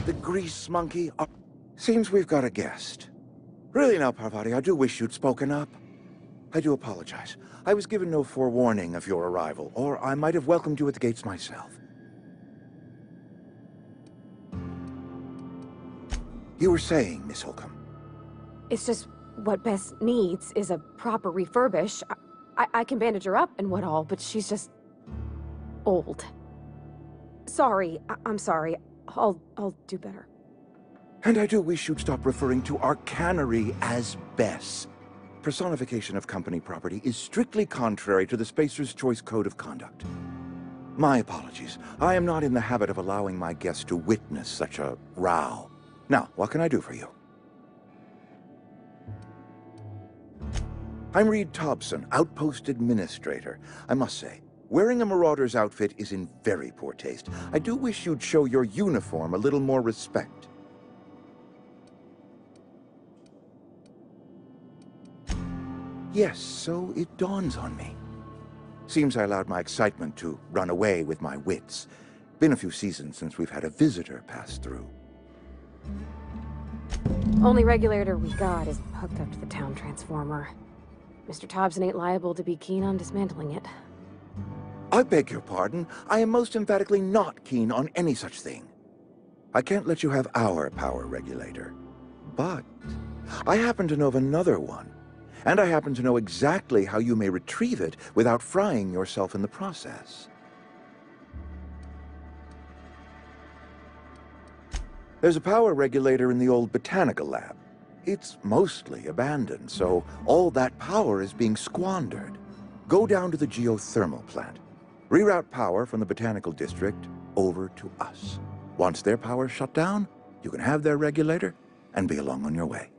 The grease monkey. Seems we've got a guest. Really now, Parvati, I do wish you'd spoken up. I do apologize. I was given no forewarning of your arrival, or I might have welcomed you at the gates myself. You were saying, Miss Holcomb. It's just what Bess needs is a proper refurbish. I can bandage her up and what all, but she's just old. Sorry, I'm sorry. I'll do better. And I do wish you'd stop referring to our cannery as Bess. Personification of company property is strictly contrary to the Spacer's Choice Code of Conduct. My apologies. I am not in the habit of allowing my guests to witness such a row. Now, what can I do for you? I'm Reed Thompson, Outpost Administrator. I must say, wearing a Marauder's outfit is in very poor taste. I do wish you'd show your uniform a little more respect. Yes, so it dawns on me. Seems I allowed my excitement to run away with my wits. Been a few seasons since we've had a visitor pass through. Only regulator we got is hooked up to the town transformer. Mr. Thompson ain't liable to be keen on dismantling it. I beg your pardon. I am most emphatically not keen on any such thing. I can't let you have our power regulator. But I happen to know of another one. And I happen to know exactly how you may retrieve it without frying yourself in the process. There's a power regulator in the old botanical lab. It's mostly abandoned, so all that power is being squandered. Go down to the geothermal plant. Reroute power from the botanical district over to us. Once their power's shut down, you can have their regulator and be along on your way.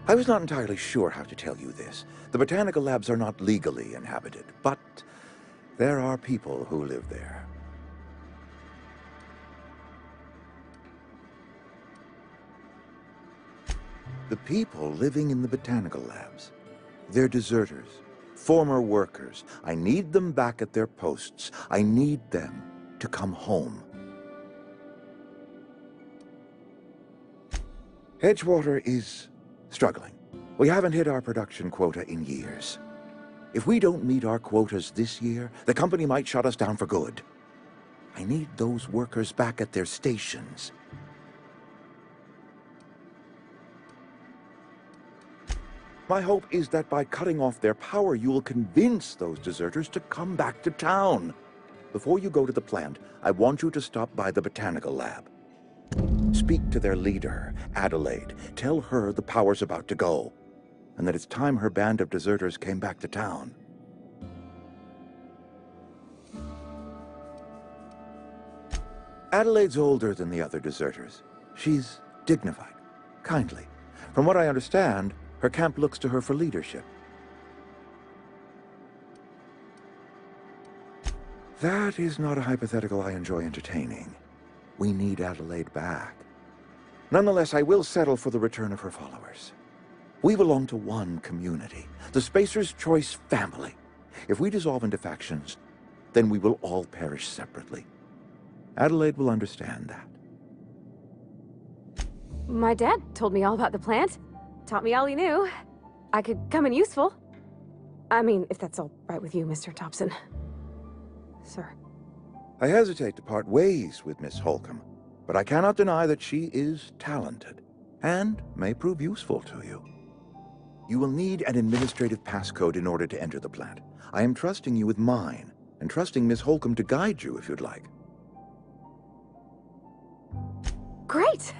I was not entirely sure how to tell you this. The botanical labs are not legally inhabited, but there are people who live there. The people living in the botanical labs, they're deserters, former workers. I need them back at their posts. I need them to come home. Edgewater is struggling. We haven't hit our production quota in years. If we don't meet our quotas this year, the company might shut us down for good. I need those workers back at their stations. My hope is that by cutting off their power, you will convince those deserters to come back to town. Before you go to the plant, I want you to stop by the botanical lab. Speak to their leader, Adelaide. Tell her the power's about to go, and that it's time her band of deserters came back to town. Adelaide's older than the other deserters. She's dignified, kindly. From what I understand, her camp looks to her for leadership. That is not a hypothetical I enjoy entertaining. We need Adelaide back. Nonetheless, I will settle for the return of her followers. We belong to one community, the Spacer's Choice family. If we dissolve into factions, then we will all perish separately. Adelaide will understand that. My dad told me all about the plant. Taught me all he knew. I could come in useful. I mean, if that's all right with you, Mr. Thompson. Sir. I hesitate to part ways with Miss Holcomb, but I cannot deny that she is talented and may prove useful to you. You will need an administrative passcode in order to enter the plant. I am trusting you with mine, and trusting Miss Holcomb to guide you if you'd like. Great!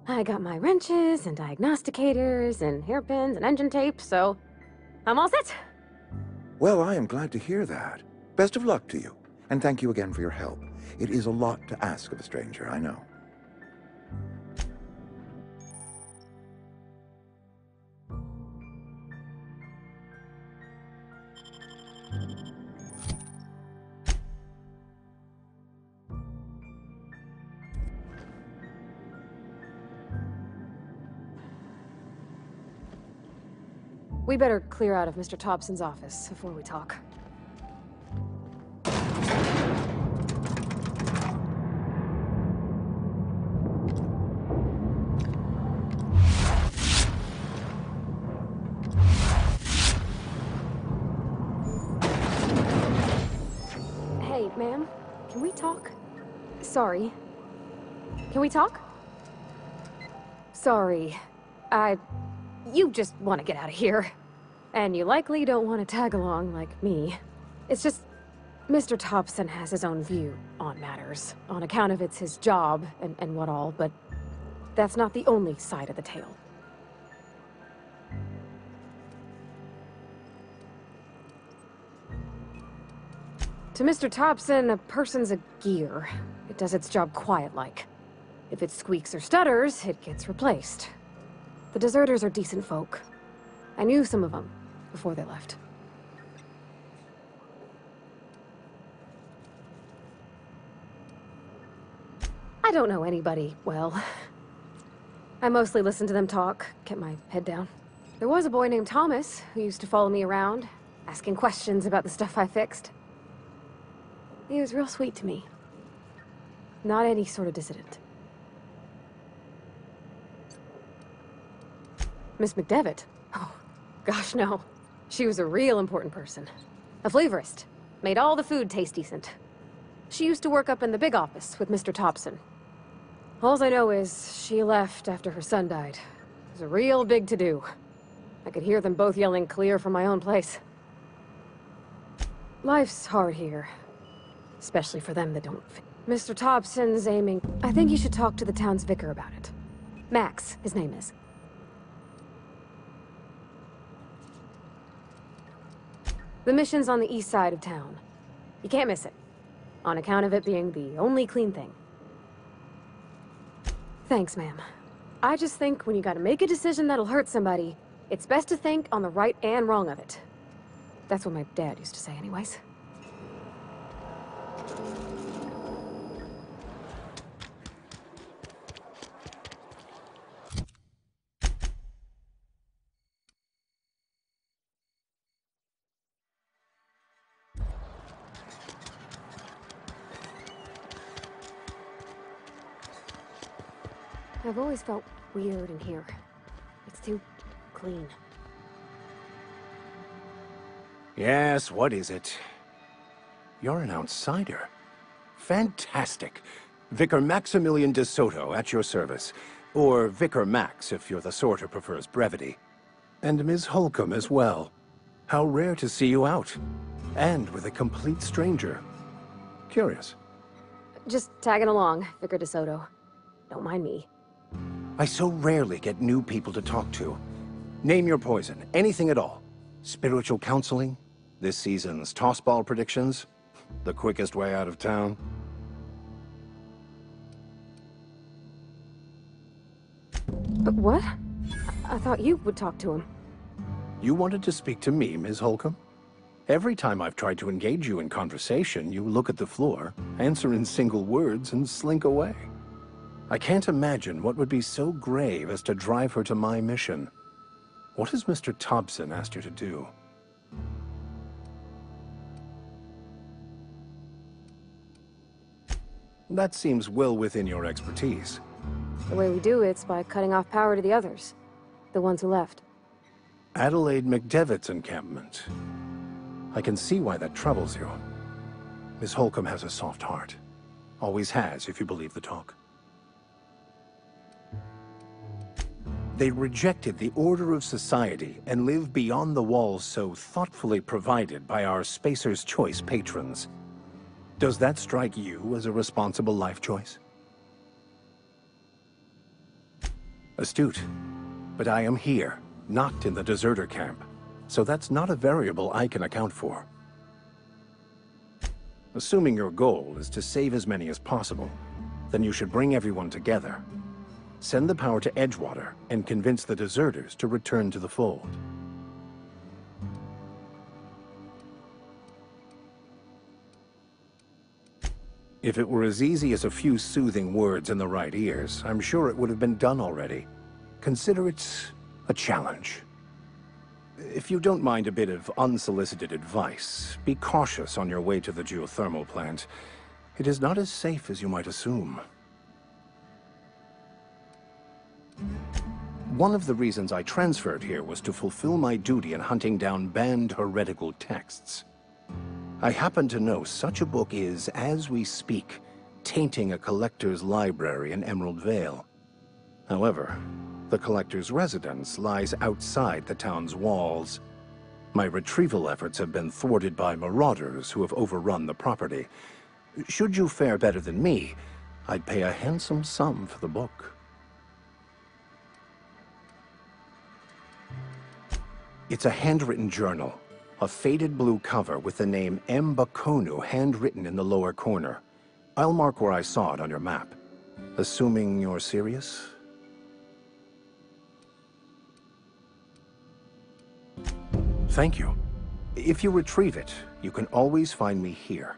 I got my wrenches and diagnosticators and hairpins and engine tape, so I'm all set. Well, I am glad to hear that. Best of luck to you, and thank you again for your help. It is a lot to ask of a stranger, I know. We better clear out of Mr. Thompson's office before we talk. Hey, ma'am, can we talk? Sorry. Can we talk? Sorry. You just want to get out of here. And you likely don't want to tag along like me. It's just, Mr. Thompson has his own view on matters, on account of it's his job and what all, but that's not the only side of the tale. To Mr. Thompson, a person's a gear. It does its job quiet-like. If it squeaks or stutters, it gets replaced. The deserters are decent folk. I knew some of them before they left. I don't know anybody well. I mostly listened to them talk, kept my head down. There was a boy named Thomas who used to follow me around, asking questions about the stuff I fixed. He was real sweet to me. Not any sort of dissident. Miss McDevitt? Oh, gosh, no. She was a real important person. A flavorist. Made all the food taste decent. She used to work up in the big office with Mr. Thompson. All I know is she left after her son died. It was a real big to-do. I could hear them both yelling clear from my own place. Life's hard here. Especially for them that don't fit. Mr. Thompson's aiming... I think you should talk to the town's vicar about it. Max, his name is. The mission's on the east side of town. You can't miss it. On account of it being the only clean thing. Thanks, ma'am. I just think when you gotta make a decision that'll hurt somebody, it's best to think on the right and wrong of it. That's what my dad used to say anyways. I've always felt weird in here. It's too clean. Yes, what is it? You're an outsider. Fantastic. Vicar Maximilian de Soto at your service. Or Vicar Max, if you're the sort who prefers brevity. And Ms. Holcomb as well. How rare to see you out. And with a complete stranger. Curious. Just tagging along, Vicar de Soto. Don't mind me. I so rarely get new people to talk to. Name your poison, anything at all. Spiritual counseling? This season's tossball predictions? The quickest way out of town? But what? I thought you would talk to him. You wanted to speak to me, Ms. Holcomb? Every time I've tried to engage you in conversation, you look at the floor, answer in single words, and slink away. I can't imagine what would be so grave as to drive her to my mission. What has Mr. Thompson asked you to do? That seems well within your expertise. The way we do it's by cutting off power to the others. The ones who left. Adelaide McDevitt's encampment. I can see why that troubles you. Miss Holcomb has a soft heart. Always has, if you believe the talk. They rejected the order of society and live beyond the walls so thoughtfully provided by our Spacer's Choice patrons. Does that strike you as a responsible life choice? Astute. But I am here, not in the deserter camp, so that's not a variable I can account for. Assuming your goal is to save as many as possible, then you should bring everyone together. Send the power to Edgewater and convince the deserters to return to the fold. If it were as easy as a few soothing words in the right ears, I'm sure it would have been done already. Consider it a challenge. If you don't mind a bit of unsolicited advice, be cautious on your way to the geothermal plant. It is not as safe as you might assume. One of the reasons I transferred here was to fulfill my duty in hunting down banned heretical texts. I happen to know such a book is, as we speak, tainting a collector's library in Emerald Vale. However, the collector's residence lies outside the town's walls. My retrieval efforts have been thwarted by marauders who have overrun the property. Should you fare better than me, I'd pay a handsome sum for the book. It's a handwritten journal, a faded blue cover with the name M. Bakonu handwritten in the lower corner. I'll mark where I saw it on your map. Assuming you're serious? Thank you. If you retrieve it, you can always find me here.